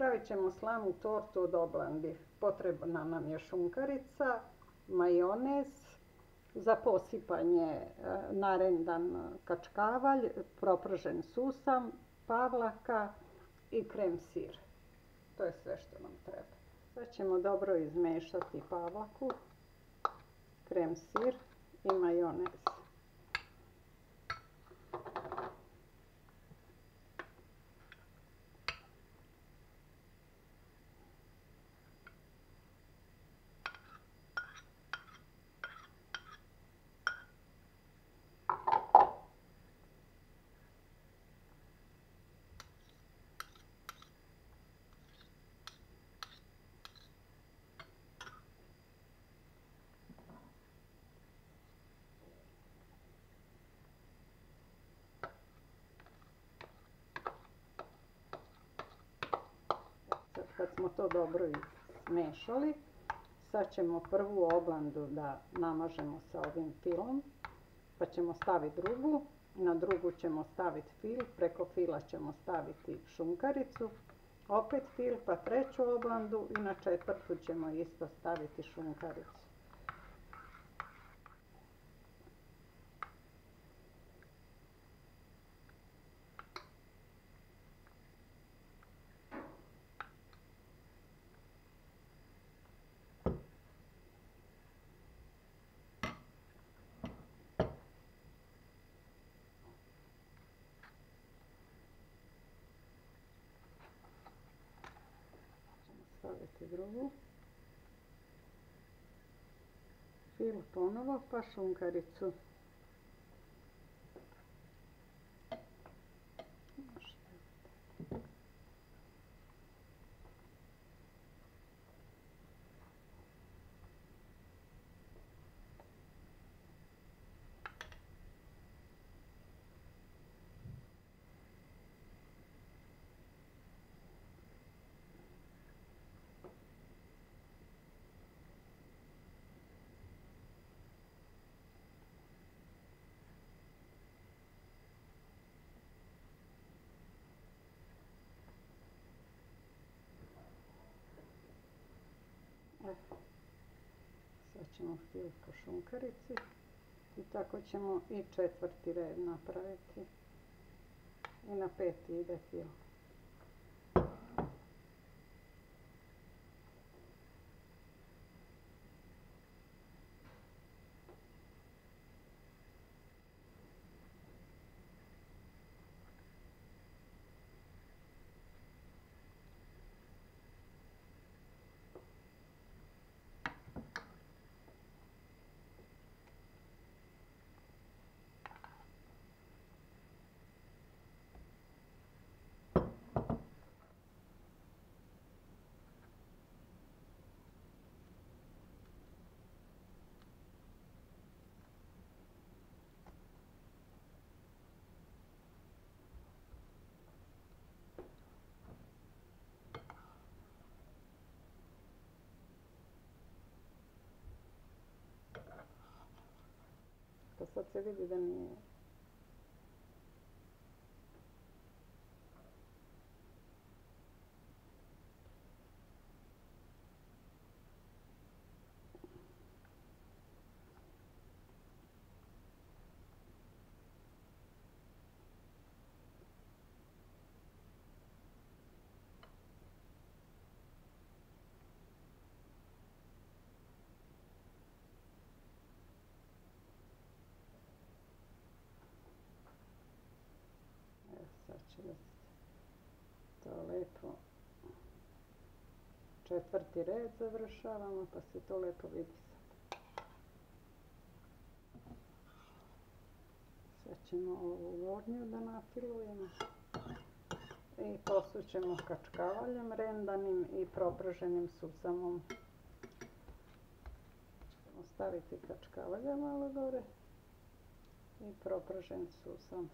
Napravit ćemo slanu tortu od oblandi. Potrebna nam je šunkarica, majonez, za posipanje narendan kačkavalj, propržen susam, pavlaka i krem sir. To je sve što nam treba. Sad ćemo dobro izmešati pavlaku, krem sir i majonez. Kad smo to dobro izmešali, sad ćemo prvu oblandu da namažemo sa ovim filom, pa ćemo staviti drugu, na drugu ćemo staviti fil, preko fila ćemo staviti šunkaricu, opet fil, pa treću oblandu i na četvrtu ćemo isto staviti šunkaricu. Staviti drugu, fil ponovo, pa šunkaricu. Sad ćemo fil po šunkarici i tako ćemo i četvrti red napraviti. I na peti ide fil. Sad se vidi da nije. Sad će da to lepo četvrti red završavamo, pa se to lepo vidi sad. Sad ćemo ovu gornju da nafilujemo i posućemo kačkavaljem rendanim i propraženim susamom. Ćemo staviti kačkavalja malo gore i propržen susam.